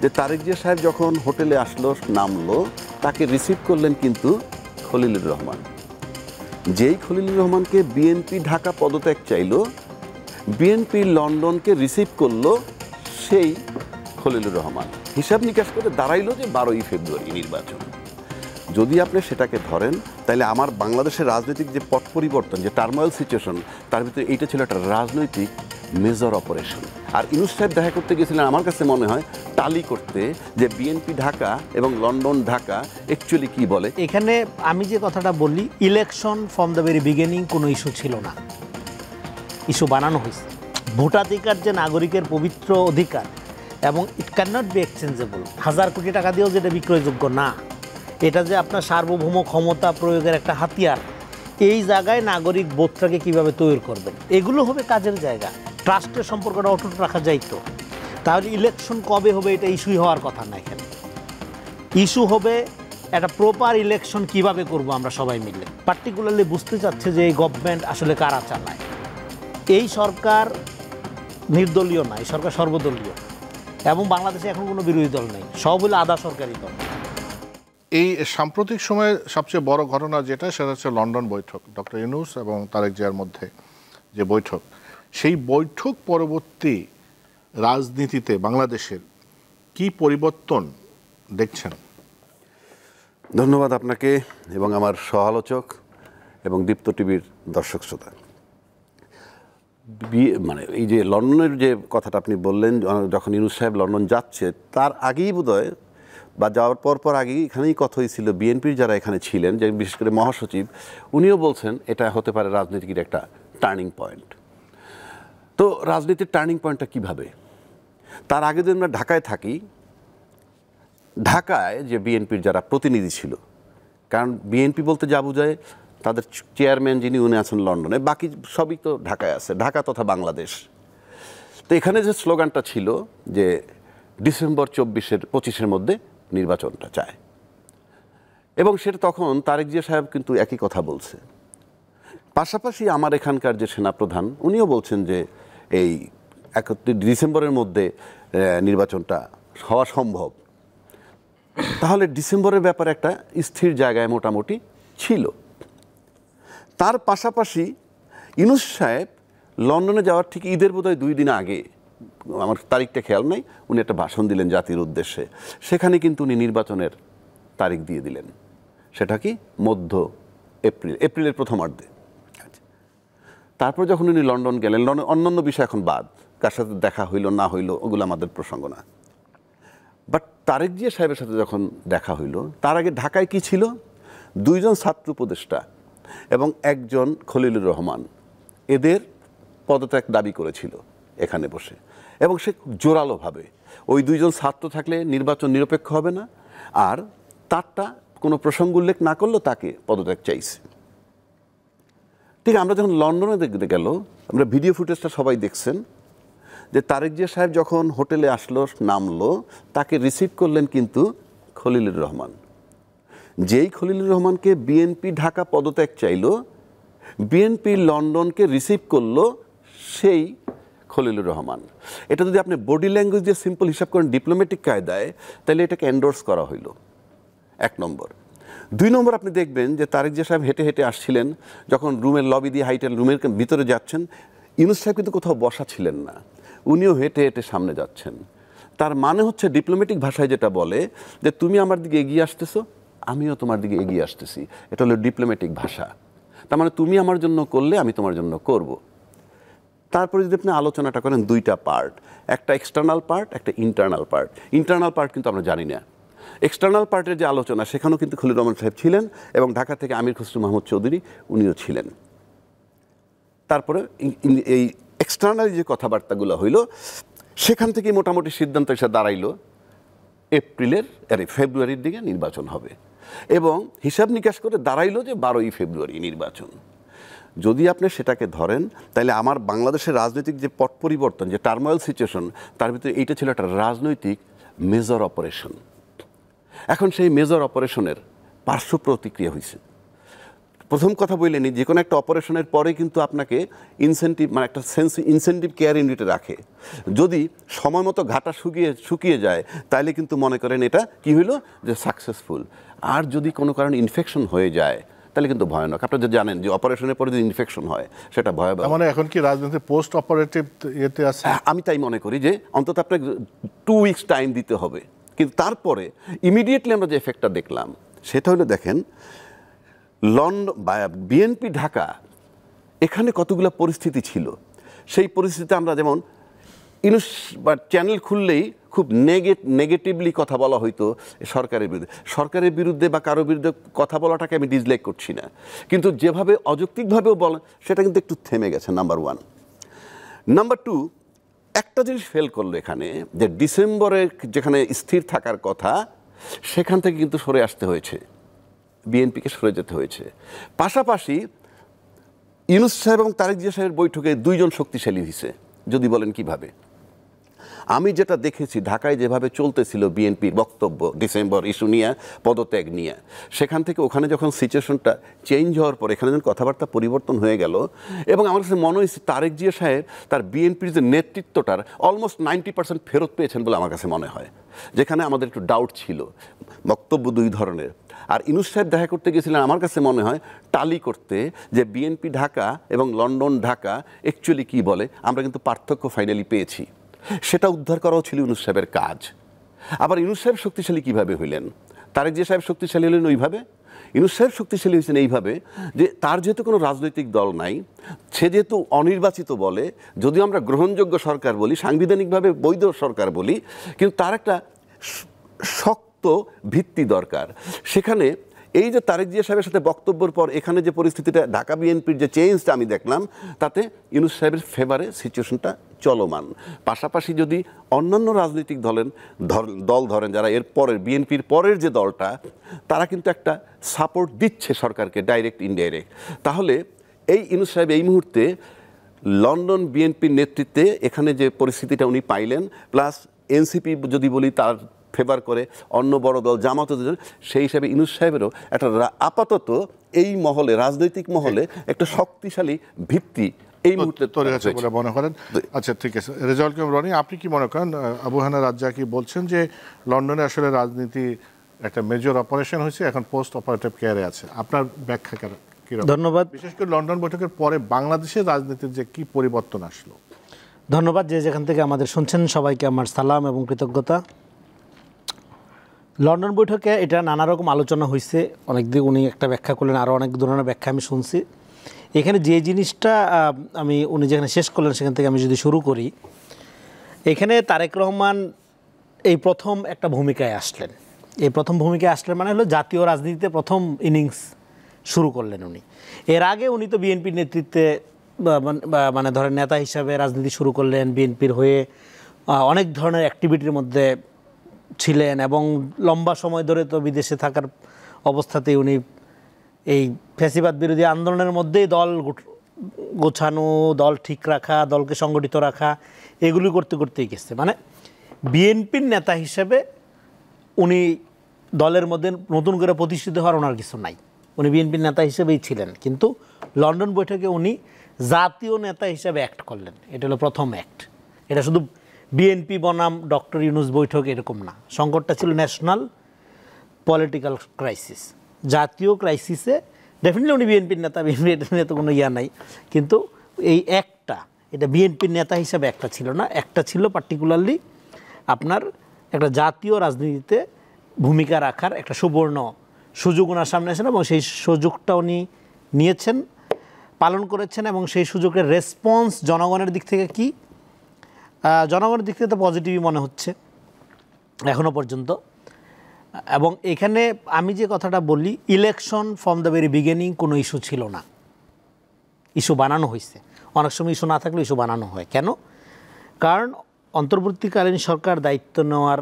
যে তারেক জিয়া সাহেব যখন হোটেলে আসলো, নামলো, তাকে রিসিভ করলেন কিন্তু খলিলুর রহমান। যেই খলিলুর রহমানকে বিএনপি ঢাকা পদত্যাগ চাইলো, বিএনপি লন্ডনকে রিসিভ করলো সেই খলিলুর রহমান। হিসাব নিকাশ করে দাঁড়াইলো যে 12ই ফেব্রুয়ারি নির্বাচন। যদি আপনি সেটাকে ধরেন, তাহলে আমার বাংলাদেশের রাজনৈতিক যে পট পরিবর্তন, যে টার্মোয়েল সিচুয়েশন, তার ভিতরে এইটা ছিল একটা রাজনৈতিক মেজর অপারেশন। আর ইউনূস সাহেব দেখা করতে গিয়েছিলেন আমার কাছে মনে হয় টালি করতে, যে বিএনপি ঢাকা এবং লন্ডন ঢাকা অ্যাকচুয়ালি কি বলে। এখানে আমি যে কথাটা বলি, election from the very beginning কোনো ইস্যু ছিল না, ইস্যু বানানো হয়েছে। ভোটাধিকার যে নাগরিকের পবিত্র অধিকার, এবং ইট ক্যান নট বি এক্সচেঞ্জেবল। 1000 কোটি টাকা দিয়েও যেটা বিক্রয়যোগ্য না, এটা যে আপনার সার্বভৌম ক্ষমতা প্রয়োগের একটা হাতিয়ার, এই জায়গায় নাগরিক বোধটাকে কীভাবে তৈরি করবেন, এগুলো হবে কাজের জায়গা। ট্রাস্টের সম্পর্কটা অটুট রাখা যাইতো। তাহলে ইলেকশন কবে হবে এটা ইস্যুই হওয়ার কথা না। এখানে ইস্যু হবে একটা প্রপার ইলেকশন কিভাবে করব আমরা সবাই মিলে। পার্টিকুলারলি বুঝতে চাচ্ছে যে এই গভর্নমেন্ট আসলে কারা চালায়। এই সরকার নির্দলীয় না, এই সরকার সর্বদলীয়, এবং বাংলাদেশে এখন কোনো বিরোধী দল নেই, সব হলো আধা সরকারি দল। এই সাম্প্রতিক সময়ে সবচেয়ে বড় ঘটনা যেটা, সেটা হচ্ছে লন্ডন বৈঠক, ডক্টর ইউনূস এবং তারেক জিয়ার মধ্যে যে বৈঠক। সেই বৈঠক পরবর্তী রাজনীতিতে বাংলাদেশের কি পরিবর্তন দেখছেন? ধন্যবাদ আপনাকে এবং আমার সহ-আলোচক এবং দীপ্ত টিভির দর্শক শ্রোতা। মানে এই যে লন্ডনের যে কথাটা আপনি বললেন, যখন ইউনূস সাহেব লন্ডন যাচ্ছে তার আগেই বোধহয় বা যাওয়ার পর আগেই এখানেই কথা হয়েছিল, বিএনপির যারা এখানে ছিলেন, যে বিশেষ করে মহাসচিব, উনিও বলছেন এটা হতে পারে রাজনীতির একটা টার্নিং পয়েন্ট। তো রাজনীতির টার্নিং পয়েন্টটা কীভাবে? তার আগে যদি আমরা ঢাকায় থাকি, ঢাকায় যে বিএনপির যারা প্রতিনিধি ছিল, কারণ বিএনপি বলতে যা বোঝায় তাদের চেয়ারম্যান যিনি, উনি আছেন লন্ডনে, বাকি সবই তো ঢাকায় আছে, ঢাকা তথা বাংলাদেশ। তো এখানে যে স্লোগানটা ছিল যে ডিসেম্বর 25-এর মধ্যে নির্বাচনটা চায়, এবং সেটা তখন তারেক জিয়া সাহেব কিন্তু একই কথা বলছে। পাশাপাশি আমার এখানকার যে সেনাপ্রধান, উনিও বলছেন যে এই 31 ডিসেম্বরের মধ্যে নির্বাচনটা হওয়া সম্ভব। তাহলে ডিসেম্বরের ব্যাপারে একটা স্থির জায়গায় মোটামুটি ছিল। তার পাশাপাশি ইউনূস সাহেব লন্ডনে যাওয়ার ঠিক ঈদের বোধহয় 2 দিন আগে, আমার তারিখটা খেয়াল নেই, উনি একটা ভাষণ দিলেন জাতির উদ্দেশ্যে। সেখানে কিন্তু উনি নির্বাচনের তারিখ দিয়ে দিলেন, সেটা কি মধ্য এপ্রিলের প্রথমার্ধে। তারপর যখন উনি লন্ডন গেলেন, লন্ডন অন্যান্য বিষয় এখন বাদ, কার সাথে দেখা হইল না হইল ওগুলো আমাদের প্রসঙ্গ না, বাট তারেক জিয়া সাহেবের সাথে যখন দেখা হইল, তার আগে ঢাকায় কি ছিল? 2 জন ছাত্র উপদেষ্টা এবং 1 জন খলিলুর রহমান, এদের পদত্যাগ দাবি করেছিল এখানে বসে, এবং সে জোরালোভাবে। ওই 2 জন ছাত্র থাকলে নির্বাচন নিরপেক্ষ হবে না, আর তারটা কোনো প্রসঙ্গ উল্লেখ না করলেও তাকে পদত্যাগ চাইছে। ঠিক আমরা যখন লন্ডনে দেখতে গেল, আমরা ভিডিও ফুটেজটা সবাই দেখছেন, যে তারেক জিয়া সাহেব যখন হোটেলে আসলো, নামলো, তাকে রিসিভ করলেন কিন্তু খলিলুর রহমান। যেই খলিলুর রহমানকে বিএনপি ঢাকা পদত্যাগ চাইলো, বিএনপি লন্ডনকে রিসিভ করলো সেই খলিলুর রহমান। এটা যদি আপনি বডি ল্যাঙ্গুয়েজ দিয়ে সিম্পল হিসাব করেন ডিপ্লোম্যাটিক কায়দায়, তাহলে এটাকে এন্ডোর্স করা হইল, 1 নম্বর। 2 নম্বর, আপনি দেখবেন যে তারেক জিয়া সাহেব হেঁটে হেঁটে আসছিলেন, যখন রুমের লবি দিয়ে হাইটেল রুমের ভিতরে যাচ্ছেন, ইউনূস সাহেব কিন্তু কোথাও বসা ছিলেন না, উনিও হেঁটে হেঁটে সামনে যাচ্ছেন। তার মানে হচ্ছে ডিপ্লোম্যাটিক ভাষায় যেটা বলে যে তুমি আমার দিকে এগিয়ে আসতেছো, আমিও তোমার দিকে এগিয়ে আসতেছি, এটা হলো ডিপ্লোম্যাটিক ভাষা। তার মানে তুমি আমার জন্য করলে আমি তোমার জন্য করব। তারপরে যদি আপনি আলোচনাটা করেন, 2টা পার্ট, একটা এক্সটার্নাল পার্ট, একটা ইন্টারনাল পার্ট। ইন্টারনাল পার্ট কিন্তু আমরা জানি না। এক্সটার্নাল পার্টের যে আলোচনা, সেখানেও কিন্তু খলিলুর রহমান সাহেব ছিলেন, এবং ঢাকা থেকে আমির খসরু মাহমুদ চৌধুরী উনিও ছিলেন। তারপরে এই এক্সটার্নাল যে কথাবার্তাগুলো হইল, সেখান থেকে মোটামুটি সিদ্ধান্ত এসে দাঁড়াইলো ফেব্রুয়ারির দিকে নির্বাচন হবে, এবং হিসাব নিকাশ করে দাঁড়াইলো যে 12ই ফেব্রুয়ারি নির্বাচন। যদি আপনি সেটাকে ধরেন, তাহলে আমার বাংলাদেশের রাজনৈতিক যে পট পরিবর্তন, যে টার্মোয়েল সিচুয়েশন, তার ভিতরে এইটা ছিল একটা রাজনৈতিক মেজর অপারেশন। এখন সেই মেজর অপারেশনের পার্শ্ব প্রতিক্রিয়া হয়েছে। প্রথম কথা বললেনি যে কোনো একটা অপারেশনের পরে কিন্তু আপনাকে ইনসেন্টিভ মানে একটা ইনসেন্টিভ কেয়ার ইউনিটে রাখে। যদি সময় মতো ঘাটা শুকিয়ে যায় তাহলে কিন্তু মনে করেন এটা কি হইলো যে সাকসেসফুল। আর যদি কোনো কারণে ইনফেকশন হয়ে যায় তাহলে কিন্তু ভয়ানক। আপনারা যে জানেন যে অপারেশনের পরে যদি ইনফেকশন হয় সেটা ভয়াবহ। মানে এখন কি রাজনীতি পোস্ট অপারেটিভ ইয়েতে আছে? আমি তাই মনে করি যে অন্তত আপনাকে 2 উইকস টাইম দিতে হবে, কিন্তু তারপরে ইমিডিয়েটলি আমরা যে এফেক্টটা দেখলাম সেটা হলো দেখেন লন্ডন বা বিএনপি ঢাকা এখানে কতগুলো পরিস্থিতি ছিল। সেই পরিস্থিতিতে আমরা যেমন বা চ্যানেল খুললেই খুব নেগেটিভলি কথা বলা হইতো সরকারের বিরুদ্ধে বা কারো বিরুদ্ধে কথা বলাটাকে আমি ডিসলাইক করছি না, কিন্তু যেভাবে অযৌক্তিকভাবেও বলে সেটা কিন্তু একটু থেমে গেছে, নাম্বার 1। নাম্বার 2, একটা জিনিস ফেল করলো এখানে যে ডিসেম্বরে যেখানে স্থির থাকার কথা সেখান থেকে কিন্তু সরে আসতে হয়েছে, বিএনপিকে সরে যেতে হয়েছে। পাশাপাশি ইউনূস সাহেব এবং তারেক জিয়া সাহেবের বৈঠকে 2 জন শক্তিশালী হয়েছে। যদি বলেন কিভাবে, আমি যেটা দেখেছি ঢাকায় যেভাবে চলতেছিল বিএনপির বক্তব্য ডিসেম্বর ইস্যু নিয়ে, পদত্যাগ নিয়ে, সেখান থেকে ওখানে যখন সিচুয়েশনটা চেঞ্জ হওয়ার পর এখানে যখন কথাবার্তা পরিবর্তন হয়ে গেল, এবং আমার কাছে মনে হয়েছে তারেক জিয়া সাহেব তার বিএনপির যে নেতৃত্বটার অলমোস্ট 90% ফেরত পেয়েছেন বলে আমার কাছে মনে হয়, যেখানে আমাদের একটু ডাউট ছিল। বক্তব্য 2 ধরনের। আর ইউনূস সাহেব দেখা করতে গেছিলেন আমার কাছে মনে হয় টালি করতে, যে বিএনপি ঢাকা এবং লন্ডন ঢাকা অ্যাকচুয়ালি কী বলে, আমরা কিন্তু পার্থক্য ফাইনালি পেয়েছি। সেটা উদ্ধার করাও ছিল ইউনূস সাহেবের কাজ। আবার ইউনূস সাহেব শক্তিশালী কীভাবে হইলেন, তারেক জিয়া সাহেব শক্তিশালী হলেন ওইভাবে, ইউনূস সাহেব শক্তিশালী হয়েছেন এইভাবে যে তার যেহেতু কোনো রাজনৈতিক দল নাই, সে যেহেতু অনির্বাচিত বলে, যদিও আমরা গ্রহণযোগ্য সরকার বলি, সাংবিধানিকভাবে বৈধ সরকার বলি, কিন্তু তার একটা শক্ত ভিত্তি দরকার। সেখানে এই যে তারেক জিয়া সাহেবের সাথে বক্তব্যের পর এখানে যে পরিস্থিতিটা, ঢাকা বিএনপির যে চেঞ্জটা আমি দেখলাম, তাতে ইউনূস সাহেবের ফেভারে সিচুয়েশনটা চলমান। পাশাপাশি যদি অন্যান্য রাজনৈতিক দল ধরেন যারা এর পরের বিএনপির পরের যে দলটা, তারা কিন্তু একটা সাপোর্ট দিচ্ছে সরকারকে, ডাইরেক্ট ইনডাইরেক্ট, তাহলে এই ইউনূস সাহেব এই মুহূর্তে লন্ডন বিএনপির নেতৃত্বে এখানে যে পরিস্থিতিটা উনি পাইলেন, প্লাস এনসিপি যদি বলি তার ফেভার করে, অন্য বড় দল জামাত, সেই হিসাবে ইউনূস সাহেবেরও একটা আপাতত এই মহলে, রাজনৈতিক মহলে একটা শক্তিশালী ভিত্তি এই মুহূর্তে তৈরি হয়েছে বলে মনে করেন। আচ্ছা, ঠিক আছে। রেজাউল করিম রনি, আপনি কি মনে করেন আবু হানা রাজ্জাকি বলছেন যে লন্ডনে আসলে রাজনীতি একটা মেজর অপারেশন হয়েছে, এখন পোস্ট অপারেটিভ কেয়ারে আছে, আপনার ব্যাখ্যা কেন? ধন্যবাদ। বিশেষ করে লন্ডন বৈঠকের পরে বাংলাদেশের রাজনীতির যে কি পরিবর্তন আসলো? ধন্যবাদ। যে যেখান থেকে আমাদের শুনছেন সবাইকে আমার সালাম এবং কৃতজ্ঞতা। লন্ডন বৈঠকে এটা নানা রকম আলোচনা হয়েছে, অনেক দিক উনি একটা ব্যাখ্যা করলেন, আরও অনেক ধরনের ব্যাখ্যা আমি শুনছি। এখানে যে জিনিসটা উনি যেখানে শেষ করলেন সেখান থেকে আমি যদি শুরু করি, এখানে তারেক রহমান এই প্রথম একটা ভূমিকায় আসলেন। এই প্রথম ভূমিকায় আসলেন মানে হলো জাতীয় রাজনীতিতে প্রথম ইনিংস শুরু করলেন উনি। এর আগে উনি তো বিএনপির নেতৃত্বে মানে ধরেন নেতা হিসাবে রাজনীতি শুরু করলেন, বিএনপির হয়ে অনেক ধরনের অ্যাক্টিভিটির মধ্যে ছিলেন, এবং লম্বা সময় ধরে তো বিদেশে থাকার অবস্থাতেই উনি এই ফ্যাসিবাদ বিরোধী আন্দোলনের মধ্যেই দল গোছানো, দল ঠিক রাখা, দলকে সংগঠিত রাখা, এগুলি করতে করতেই গেছে। মানে বিএনপির নেতা হিসেবে উনি দলের মধ্যে নতুন করে প্রতিষ্ঠিত হওয়ার ওনার কিছু নাই, উনি বিএনপির নেতা হিসেবেই ছিলেন। কিন্তু লন্ডন বৈঠকে উনি জাতীয় নেতা হিসেবে অ্যাক্ট করলেন, এটা হলো প্রথম অ্যাক্ট। এটা শুধু বিএনপি বনাম ডক্টর ইউনূস বৈঠক এরকম না, সংকটটা ছিল ন্যাশনাল পলিটিক্যাল ক্রাইসিস, জাতীয় ক্রাইসিসে। ডেফিনেটলি উনি বিএনপির নেতা, বিএনপির নেতা কোনো ইয়া নাই, কিন্তু এই একটা, এটা বিএনপির নেতা হিসাবে একটা ছিল না, একটা ছিল পার্টিকুলারলি আপনার একটা জাতীয় রাজনীতিতে ভূমিকা রাখার একটা সুবর্ণ সুযোগ ওনার সামনে আসেন, এবং সেই সুযোগটা উনি নিয়েছেন, পালন করেছেন, এবং সেই সুযোগের রেসপন্স জনগণের দিক থেকে কি, জনগণের দিক থেকে তো পজিটিভই মনে হচ্ছে এখনও পর্যন্ত। এবং এখানে আমি যে কথাটা বলি, election from the very beginning কোনো ইস্যু ছিল না, ইস্যু বানানো হয়েছে। অনেক সময় ইস্যু না থাকলে ইস্যু বানানো হয়। কেন? কারণ অন্তর্বর্তীকালীন সরকার দায়িত্ব নেওয়ার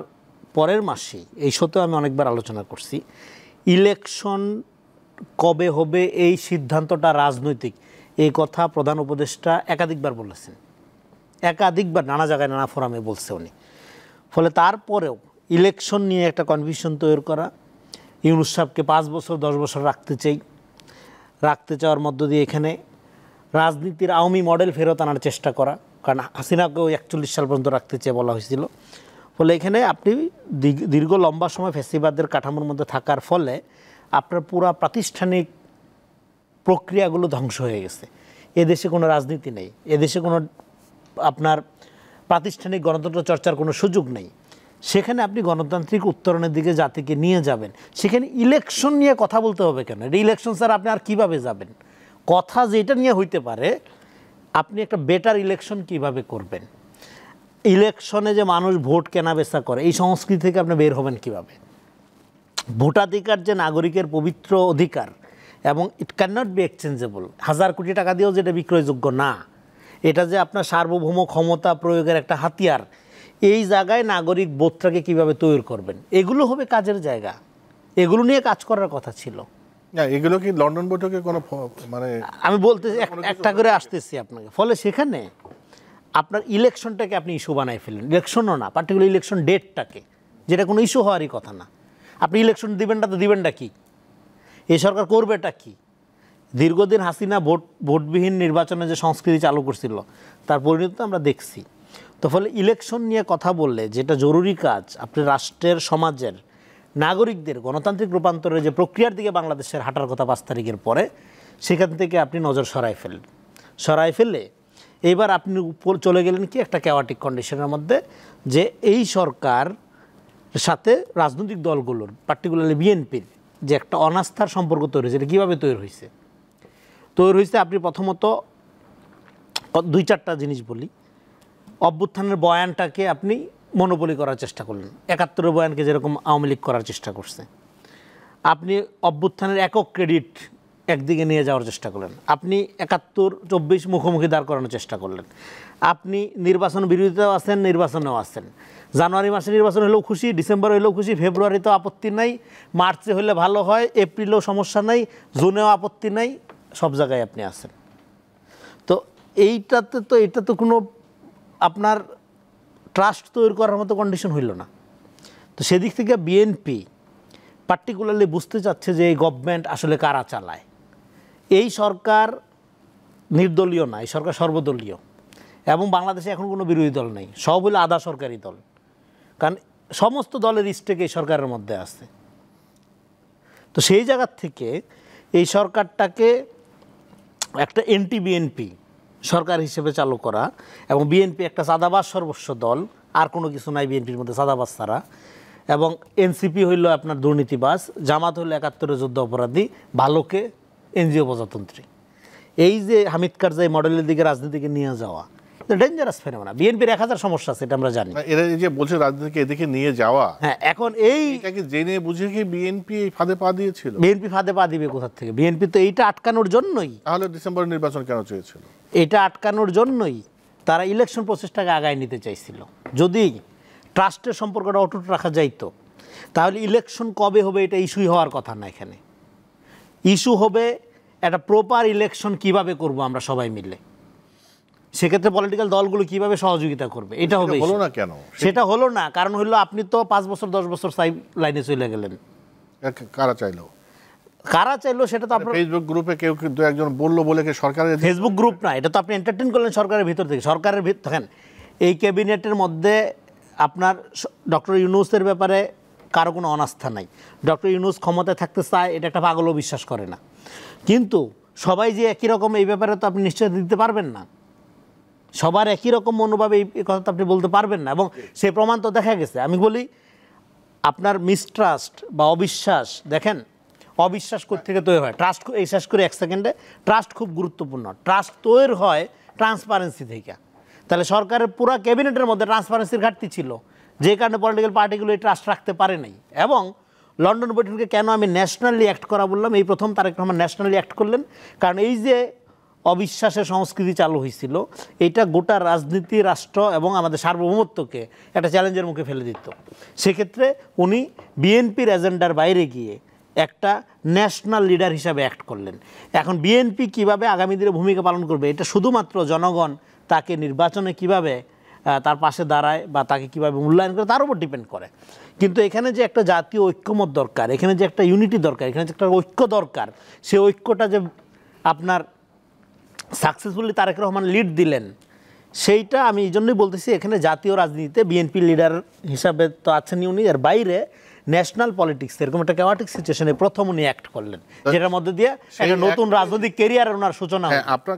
পরের মাসেই, এই সত্ত্বেও আমি অনেকবার আলোচনা করছি, ইলেকশন কবে হবে এই সিদ্ধান্তটা রাজনৈতিক, এই কথা প্রধান উপদেষ্টা একাধিকবার বলেছেন, একাধিকবার নানা জায়গায় নানা ফোরামে বলছে উনি। ফলে তারপরেও ইলেকশন নিয়ে একটা কনফিউশন তৈরি করা, ইউনূস সাহেবকে 5 বছর 10 বছর রাখতে চাই, রাখতে চাওয়ার মধ্য দিয়ে এখানে রাজনীতির আওয়ামী মডেল ফেরত আনার চেষ্টা করা, কারণ হাসিনাকেও 41 সাল পর্যন্ত রাখতে চেয়ে বলা হয়েছিল। ফলে এখানে আপনি দীর্ঘ লম্বা সময় ফ্যাসিবাদের কাঠামোর মধ্যে থাকার ফলে আপনার পুরা প্রাতিষ্ঠানিক প্রক্রিয়াগুলো ধ্বংস হয়ে গেছে। এদেশে কোনো রাজনীতি নেই, এদেশে কোনো আপনার প্রাতিষ্ঠানিক গণতন্ত্র চর্চার কোনো সুযোগ নেই। সেখানে আপনি গণতান্ত্রিক উত্তরণের দিকে জাতিকে নিয়ে যাবেন, সেখানে ইলেকশন নিয়ে কথা বলতে হবে কেন? এটা ইলেকশন স্যার, আপনি আর কীভাবে যাবেন? কথা যেটা নিয়ে হইতে পারে, আপনি একটা বেটার ইলেকশন কিভাবে করবেন, ইলেকশনে যে মানুষ ভোট কেনাবেচা করে এই সংস্কৃতি থেকে আপনি বের হবেন কিভাবে? ভোটাধিকার যে নাগরিকের পবিত্র অধিকার এবং ইট ক্যান নট বি এক্সচেঞ্জেবল, 1000 কোটি টাকা দিয়েও যেটা বিক্রয়যোগ্য না, এটা যে আপনার সার্বভৌম ক্ষমতা প্রয়োগের একটা হাতিয়ার, এই জায়গায় নাগরিক বোধটাকে কীভাবে তৈরি করবেন, এগুলো হবে কাজের জায়গা, এগুলো নিয়ে কাজ করার কথা ছিল। না, এগুলো কি লন্ডন বৈঠকে কোনো মানে আমি বলতে একটা করে আসতেছি আপনাকে। ফলে সেখানে আপনার ইলেকশনটাকে আপনি ইস্যু বানাই ফেলেন, ইলেকশনও না, পার্টিকুলার ইলেকশন ডেটটাকে, যেটা কোনো ইস্যু হওয়ারই কথা না। আপনি ইলেকশন দিবেনটা তো দিবেনটা কি? এই সরকার করবেটা কি? দীর্ঘদিন হাসিনা ভোটবিহীন নির্বাচনে যে সংস্কৃতি চালু করছিল তার পরিণতি আমরা দেখছি। তো ফলে ইলেকশন নিয়ে কথা বললে যেটা জরুরি কাজ, আপনি রাষ্ট্রের সমাজের নাগরিকদের গণতান্ত্রিক রূপান্তরের যে প্রক্রিয়ার দিকে বাংলাদেশের হাঁটার কথা 5 তারিখের পরে, সেখান থেকে আপনি নজর সরাই ফেলে এইবার আপনি চলে গেলেন কি একটা ক্যাওয়াটিক কন্ডিশনের মধ্যে, যে এই সরকার সাথে রাজনৈতিক দলগুলোর পার্টিকুলারলি বিএনপির যে একটা অনাস্থার সম্পর্ক তৈরি হয়েছে। এটা কীভাবে তৈরি হয়েছে? আপনি প্রথমত 2-4টা জিনিস বলি। অভ্যুত্থানের বয়ানটাকে আপনি মনোপলি করার চেষ্টা করলেন, 71-এর বয়ানকে যেরকম আওয়ামী লীগ করার চেষ্টা করছে। আপনি অভ্যুত্থানের একক ক্রেডিট একদিকে নিয়ে যাওয়ার চেষ্টা করলেন, আপনি 71-24 মুখোমুখি দাঁড় করানোর চেষ্টা করলেন। আপনি নির্বাচন বিরোধিতাও আছেন, নির্বাচনেও আছেন। জানুয়ারি মাসে নির্বাচন হলেও খুশি, ডিসেম্বর হলেও খুশি, ফেব্রুয়ারিতেও আপত্তি নাই, মার্চে হলে ভালো হয়, এপ্রিলেও সমস্যা নাই, জুনেও আপত্তি নাই, সব জায়গায় আপনি আছেন। তো এটা তো কোনো আপনার ট্রাস্ট তৈরি করার মতো কন্ডিশন হইল না। তো সেদিক থেকে বিএনপি পার্টিকুলারলি বুঝতে চাচ্ছে যে এই গভর্নমেন্ট আসলে কারা চালায়। এই সরকার নির্দলীয় না, এই সরকার সর্বদলীয়, এবং বাংলাদেশে এখন কোনো বিরোধী দল নেই, সব হলো আধা সরকারি দল, কারণ সমস্ত দলের স্টেক এই সরকারের মধ্যে আছে। তো সেই জায়গার থেকে এই সরকারটাকে একটা এন্টি বিএনপি সরকার হিসেবে চালু করা, এবং বিএনপি একটা চাঁদাবাজ সর্বস্ব দল, আর কোনো কিছু নাই বিএনপির মধ্যে চাঁদাবাজ ছাড়া, এবং এনসিপি হইল আপনার দুর্নীতিবাজ, জামাত হইল 71-এর যুদ্ধ অপরাধী, ভালোকে এনজিও প্রজাতন্ত্রী। এই যে হামিদ কারজাই মডেলের দিকে রাজনীতিকে নিয়ে যাওয়া ডেঞ্জারাস ফেনোমেনা। বিএনপির 1000 সমস্যা আছে, এটা আমরা জানি। এরা যে বলছে রাজনীতিকে এদিকে নিয়ে যাওয়া, হ্যাঁ, এখন এইটাকে জেনে বুঝে কি বিএনপি ফাঁদে পা দিয়েছিল? বিএনপি ফাঁদে পা দিবে কোথা থেকে? বিএনপি তো এইটা আটকানোর জন্যই, তাহলে ডিসেম্বরের নির্বাচন কেন চেয়েছিল? এটা আটকানোর জন্যই তারা ইলেকশন প্রসেসটাকে আগায় নিতে চাইছিল। যদি ট্রাস্টের সম্পর্কটা অটুট রাখা যাইতো, তাহলে ইলেকশন কবে হবে এটা ইস্যুই হওয়ার কথা না। এখানে ইস্যু হবে একটা প্রপার ইলেকশন কিভাবে করব আমরা সবাই মিলে, সেক্ষেত্রে পলিটিক্যাল দলগুলো কিভাবে সহযোগিতা করবে, এটা হবে। হলো না কেন? সেটা হলো না, কারণ হলো আপনি তো 5 বছর 10 বছর সাইড লাইনে চলে গেলেন। কারা চাইলো সেটা তো আপনার ফেসবুক গ্রুপে কেউ দু একজন বললো বলে কি সরকারের ফেসবুক গ্রুপ না, এটা তো আপনি এন্টারটেইন করলেন সরকারের ভিতর থেকে। সরকারের দেখেন, এই ক্যাবিনেটের মধ্যে আপনার ডক্টর ইউনূসের ব্যাপারে কারো কোনো অনাস্থা নাই। ডক্টর ইউনূস ক্ষমতায় থাকতে চায়, এটা একটা পাগলও বিশ্বাস করে না। কিন্তু সবাই যে একই রকম এই ব্যাপারে তো আপনি নিশ্চয় দিতে পারবেন না, সবার একই রকম মনোভাবে এই কথা তো আপনি বলতে পারবেন না, এবং সে প্রমাণ তো দেখা গেছে। আমি বলি আপনার মিসট্রাস্ট বা অবিশ্বাস, দেখেন অবিশ্বাস থেকে তৈরি হয় ট্রাস্ট। এই শেষ করে 1 সেকেন্ডে, ট্রাস্ট খুব গুরুত্বপূর্ণ। ট্রাস্ট তৈরি হয় ট্রান্সপারেন্সি থেকে। তাহলে সরকারের পুরো ক্যাবিনেটের মধ্যে ট্রান্সপারেন্সির ঘাটতি ছিল, যে কারণে পলিটিক্যাল পার্টিগুলো এই ট্রাস্ট রাখতে পারে নাই। এবং লন্ডন বৈঠকে কেন আমি ন্যাশনালি অ্যাক্ট করা বললাম, এই প্রথম তারেক রহমান ন্যাশনালি অ্যাক্ট করলেন, কারণ এই যে অবিশ্বাসের সংস্কৃতি চালু হয়েছিল, এইটা গোটা রাজনীতি, রাষ্ট্র এবং আমাদের সার্বভৌমত্বকে একটা চ্যালেঞ্জের মুখে ফেলে দিত। সেক্ষেত্রে উনি বিএনপির এজেন্ডার বাইরে গিয়ে একটা ন্যাশনাল লিডার হিসাবে অ্যাক্ট করলেন। এখন বিএনপি কিভাবে আগামী দিনে ভূমিকা পালন করবে, এটা শুধুমাত্র জনগণ তাকে নির্বাচনে কিভাবে তার পাশে দাঁড়ায় বা তাকে কিভাবে মূল্যায়ন করে তার উপর ডিপেন্ড করে। কিন্তু এখানে যে একটা জাতীয় ঐক্যমত দরকার, এখানে যে একটা ইউনিটি দরকার, এখানে যে একটা ঐক্য দরকার, সেই ঐক্যটা যে আপনার সাকসেসফুলি তারেক রহমান লিড দিলেন, সেইটা আমি এই জন্যই বলতেছি এখানে জাতীয় রাজনীতিতে বিএনপি লিডার হিসাবে তো আছেন উনি, এর বাইরে ন্যাশনাল পলিটিক্স এরকম একটা ক্যাওয়াটিক সিচুয়েশনে প্রথম উনি অ্যাক্ট করলেন, যেটার মধ্যে দিয়ে একটা নতুন রাজনৈতিক ক্যারিয়ারের ওনার সূচনা। হ্যাঁ, আপনার